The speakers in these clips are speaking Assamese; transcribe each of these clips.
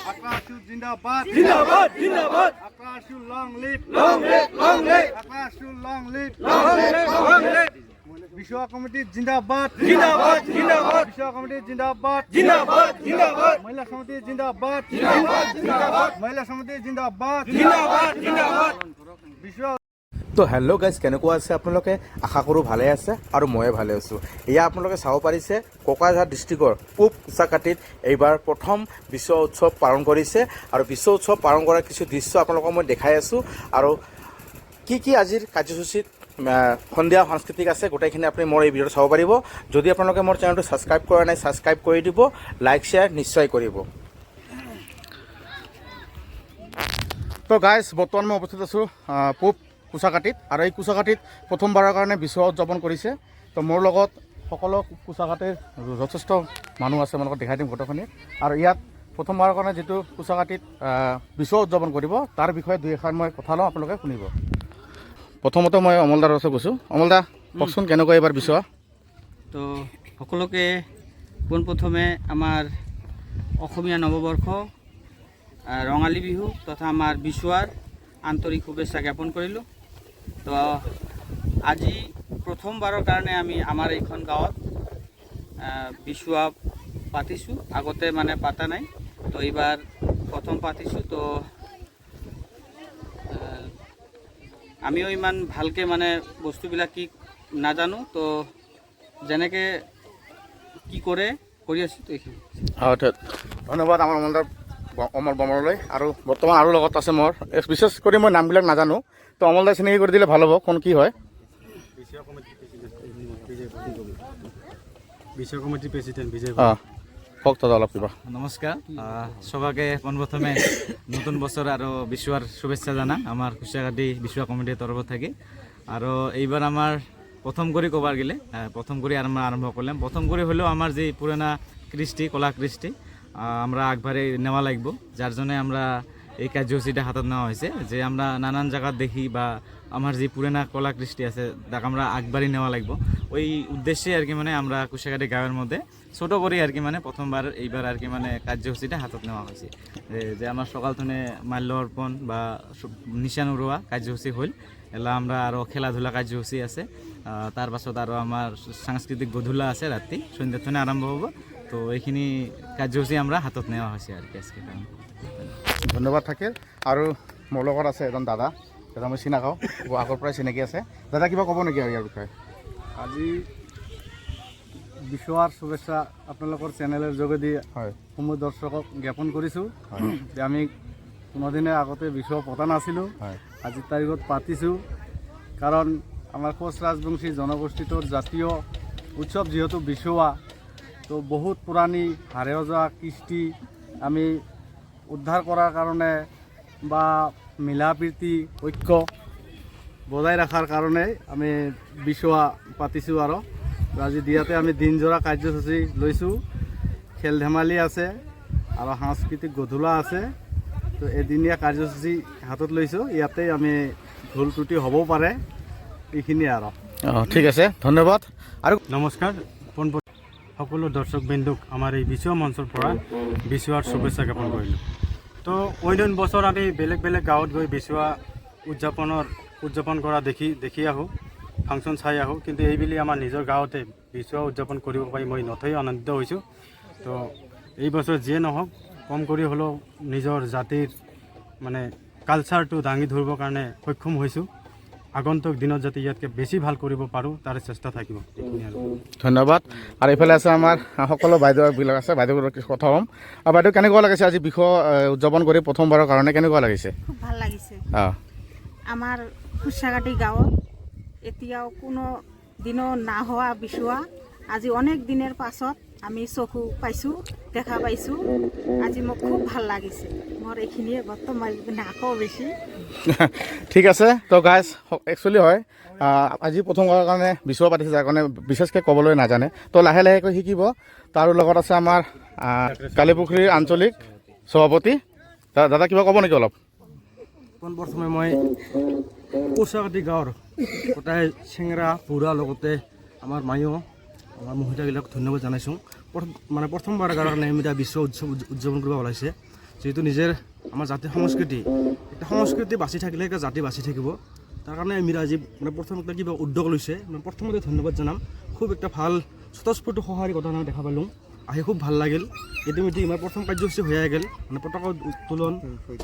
Akashu Zindabad. Zindabad, Zindabad. Akashu long live. Long live, long live. Akashu long live. Long live, long live. Vishwa Committee Zindabad. Zindabad, Zindabad. Vishwa Committee Zindabad. Zindabad, Zindabad. Mahila Samiti Zindabad. Zindabad, Zindabad. Mahila Samiti Zindabad. Zindabad, Zindabad. Vishwa তো হেল্ল' গাইজ, কেনেকুৱা আছে আপোনালোকে? আশা কৰোঁ ভালে আছে আৰু ময়ে ভালে আছোঁ। এয়া আপোনালোকে চাব পাৰিছে কোকৰাঝাৰ ডিষ্ট্ৰিক্টৰ পূব কুচাকাটিত এইবাৰ প্ৰথম বিশ্ব উৎসৱ পালন কৰিছে আৰু বিশ্ব উৎসৱ পালন কৰাৰ কিছু দৃশ্য আপোনালোকক মই দেখাই আছোঁ আৰু কি আজিৰ কাৰ্যসূচীত সন্ধিয়া সাংস্কৃতিক আছে গোটেইখিনি আপুনি মোৰ এই ভিডিঅ'ত চাব পাৰিব। যদি আপোনালোকে মোৰ চেনেলটো ছাবস্ক্ৰাইব কৰা নাই, ছাবস্ক্ৰাইব কৰি দিব, লাইক শ্বেয়াৰ নিশ্চয় কৰিব। তো গাইজ, বৰ্তমান মই উপস্থিত আছোঁ পূব কুচাকাটিত আৰু এই কুচাকাটিত প্ৰথমবাৰৰ কাৰণে বিশ্ব উদযাপন কৰিছে। তো মোৰ লগত সকলো কুচাকাটিৰ যথেষ্ট মানুহ আছে, মই লগত দেখাই দিম গোটেইখিনি। আৰু ইয়াত প্ৰথমবাৰৰ কাৰণে যিটো কুচাকাটিত বিশ্ব উদযাপন কৰিব তাৰ বিষয়ে দুই এখন মই কথা লওঁ, আপোনালোকে শুনিব। প্ৰথমতে মই অমলদাৰ ওচৰত গৈছোঁ। অমলদা, কওকচোন কেনেকুৱা এইবাৰ বিশ্ব? তো সকলোকে পোনপ্ৰথমে আমাৰ অসমীয়া নৱবৰ্ষ ৰঙালী বিহু তথা আমাৰ বিশ্বৱাৰ আন্তৰিক শুভেচ্ছা জ্ঞাপন কৰিলোঁ। তো আজি প্ৰথমবাৰৰ কাৰণে আমি আমাৰ এইখন গাঁৱত বিশ্বৱা পাতিছোঁ, আগতে মানে পাতা নাই। তো এইবাৰ প্ৰথম পাতিছোঁ। তো আমিও ইমান ভালকৈ মানে বস্তুবিলাক কি নাজানো, তো যেনেকৈ কি কৰে কৰি আছোঁ তো এইখিনি। ধন্যবাদ আমাৰ অমল বমৰলৈ। আৰু বৰ্তমান আৰু লগত আছে মোৰ, বিশেষ কৰি মই নামবিলাক নাজানো, তো অমলদাই চিনাকি কৰি দিলে ভাল হ'ব। কোন কি হয়? বিশ্ব কমিটিৰ প্ৰেচিডেণ্ট বিজয়। কওক দাদা অলপ কিবা। নমস্কাৰ, সবাকে পোনপ্ৰথমে নতুন বছৰ আৰু বিশ্বৱাৰ শুভেচ্ছা জানাম আমাৰ কুচাকাটি বিশ্ব কমিটিৰ তৰফত থাকি। আৰু এইবাৰ আমাৰ প্ৰথম কৰি ক'বাৰ গেলে প্রথম করে আমরা আরম্ভ করলাম। প্রথম করে হলেও আমার যে পুরানা কৃষ্টি কলা কৃষ্টি আমরা আগবাড়ি নেওয়া লাগবে, যার জন্য আমরা এই কার্যসূচিটা হাতত নেওয়া হয়েছে যে আমরা নানান জায়গা দেখি বা আমার যে পুরানা কলা কৃষ্টি আছে তাকে আমরা আগবাড়ি নেওয়া লাগবে। ওই উদ্দেশ্যে আর কি মানে আমরা কুচাকাটি গাঁয়ের মধ্যে ছোটো করে আর কি মানে প্রথমবার এইবার আর কি মানে কার্যসূচিটা হাতত নেওয়া হয়েছে যে আমার সকাল থেকে মাল্য অর্পণ বা নিশান উড়োয়া কার্যসূচী হল। এলা আমরা আরও খেলাধুলা কার্যসূচী আছে, তার পাছত আরও আমার সাংস্কৃতিক গধূলা আছে রাত্রি সন্ধ্যার থেকে আরম্ভ হব। তো এইখিনি কাৰ্যসূচী আমৰা হাতত নেওয়া হয়েছে আৰ কি আজকে। ধন্যবাদ থাকিল। আৰু মোৰ লগত আছে এজন দাদা, দাদা মই চিনাকাওঁ, আগৰ পৰাই চিনাকি আছে। দাদা কিবা ক'ব নেকি আৰু ইয়াৰ বিষয়ে? আজি বিশ্বৱাৰ শুভেচ্ছা আপোনালোকৰ চেনেলৰ যোগেদি সমূহ দৰ্শকক জ্ঞাপন কৰিছোঁ যে আমি কোনোদিনে আগতে বিশ্ব পতা নাছিলোঁ, আজিৰ তাৰিখত পাতিছোঁ। কাৰণ আমাৰ কোচ ৰাজবংশী জনগোষ্ঠীটোৰ জাতীয় উৎসৱ যিহেতু বিশ্বৱা, তো বহুত পুৰণি হাৰেও যোৱা কৃষ্টি আমি উদ্ধাৰ কৰাৰ কাৰণে বা মিলা প্ৰীতি ঐক্য বজাই ৰখাৰ কাৰণে আমি বিশ্বৱা পাতিছোঁ। আৰু আজি দিয়াতে আমি দিনজোৰা কাৰ্যসূচী লৈছোঁ, খেল ধেমালি আছে আৰু সাংস্কৃতিক গধূলা আছে। তো এদিনীয়া কাৰ্যসূচী হাতত লৈছোঁ, ইয়াতে আমি ভুল ত্ৰুটি হ'বও পাৰে, এইখিনিয়ে আৰু। ঠিক আছে, ধন্যবাদ। আৰু নমস্কাৰ, সকলো দৰ্শক বিন্দুক আমাৰ এই বিশ্ব মঞ্চৰ পৰা বিশ্বৱাৰ শুভেচ্ছা জ্ঞাপন কৰিলোঁ। তো অন্য বছৰ আমি বেলেগ বেলেগ গাঁৱত গৈ বিশ্বৱা উদযাপন কৰা দেখি আহোঁ, ফাংচন চাই আহোঁ, কিন্তু এইবুলি আমাৰ নিজৰ গাঁৱতে বিশ্বৱা উদযাপন কৰিব পাৰি মই নথৈ আনন্দিত হৈছোঁ। তো এই বছৰ যিয়ে নহওক কম কৰি হ'লেও নিজৰ জাতিৰ মানে কালচাৰটো দাঙি ধৰিবৰ কাৰণে সক্ষম হৈছোঁ। আগন্তুক দিনত যাতে ইয়াতকৈ বেছি ভাল কৰিব পাৰোঁ তাৰে চেষ্টা থাকিব। ধন্যবাদ। আৰু এইফালে আছে আমাৰ সকলো বাইদেউবিলাক আছে, বাইদেউৰ কথা ক'ম। আৰু বাইদেউ কেনেকুৱা লাগিছে আজি বিহু উদযাপন কৰি প্ৰথমবাৰৰ কাৰণে? কেনেকুৱা লাগিছে? খুব ভাল লাগিছে। আমাৰ কুচাকাটি গাঁৱত এতিয়াও কোনো দিনো না হোৱা বিশ্বৱা আজি অনেক দিনের পাছত আমি চকু পাইছোঁ, দেখা পাইছোঁ। আজি মোক খুব ভাল লাগিছে। মোৰ এইখিনিয়ে বৰ্তমান আকৌ বেছি। ঠিক আছে। তো গাইজ একচুৱেলি হয় আজি প্ৰথমবাৰৰ কাৰণে বিশ্বৱা পাতিছে, যাৰ কাৰণে বিশেষকৈ ক'বলৈ নাজানে, তো লাহে লাহেকৈ শিকিব। তাৰো লগত আছে আমাৰ কালিপুখুৰীৰ আঞ্চলিক সভাপতি দাদা, কিবা ক'ব নেকি অলপ? পোনপ্ৰথমে মই কুচাকাটি গাঁৱৰ গোটাই চেঙৰা বুঢ়া লগতে আমাৰ মায়ো আমাৰ মহিলাগিলাক ধন্যবাদ জনাইছোঁ। মানে প্ৰথমবাৰৰ কাৰণে আমি বিশ্ব উদযাপন কৰিব ওলাইছে। যিহেতু নিজের আমার জাতির সংস্কৃতি একটা সংস্কৃতি বাঁচি থাকিলে একটা জাতি বাঁচি থাকিব তার কারণে মীরা আজি মানে প্রথম একটা কিবা উদ্যোগ লৈছে মানে প্রথমতে ধন্যবাদ জানাম খুব একটা ভাল স্বতঃস্ফূর্ত সহায়ী ঘটনা দেখা পালোঁ আহি খুব ভাল লাগিল ইতিমধ্যে আমাৰ প্ৰথম কাৰ্যসূচী হৈ গ'ল মানে পতাকা উত্তোলন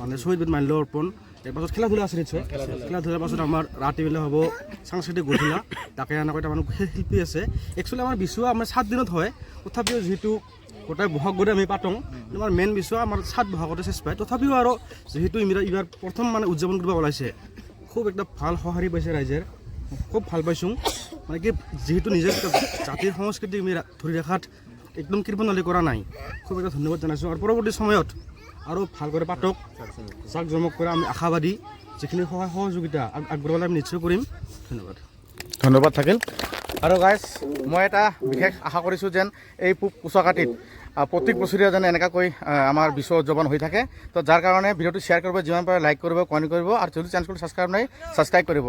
মানে শ্বহীদ মাল্য অৰ্পণ তাৰপাছত খেলা ধূলা আছে নিশ্চয় খেলা ধূলাৰ পাছত আমাৰ ৰাতিবেলা হ'ব সাংস্কৃতিক গধূলা তাকে এনেকৈ তাৰমানে শিল্পী আছে একচুৱেলি আমাৰ বিচু আমাৰ 7 দিনত হয় তথাপিও যিহেতু গোটেই বহাগ গড়ে আমি পাতোঁ আমাৰ মেইন বিচু আমাৰ 7 বহাগতে চেচ পায় তথাপিও আৰু যিহেতু এইবাৰ প্ৰথম মানে উদযাপন কৰিব ওলাইছে খুব একটা ভাল সঁহাৰি পাইছে ৰাইজে খুব ভাল পাইছোঁ মানে কি যেহেতু নিজৰ জাতিৰ সংস্কৃতি আমি ধৰি ৰখাত একদম কৃপণালি কৰা নাই খুব এটা ধন্যবাদ জনাইছোঁ আৰু পৰৱৰ্তী সময়ত আৰু ভালকৈ পাতক জাক জমক কৰা আমি আশাবাদী যিখিনি সহায় সহযোগিতা আগবঢ়ালে আমি নিশ্চয় কৰিম ধন্যবাদ ধন্যবাদ থাকিল আৰু গাইজ মই এটা বিশেষ আশা কৰিছোঁ যেন এই পূব কুচকাটিত প্ৰত্যেক বছৰীয়া যেন এনেকুৱাকৈ আমাৰ বিশ্ব উদযাপন হৈ থাকে তো যাৰ কাৰণে ভিডিঅ'টো শ্বেয়াৰ কৰিব যিমান পাৰে লাইক কৰিব কমেণ্ট কৰিব আৰু যদি চেনেলটো ছাবস্ক্ৰাইব নাই ছাবস্ক্ৰাইব কৰিব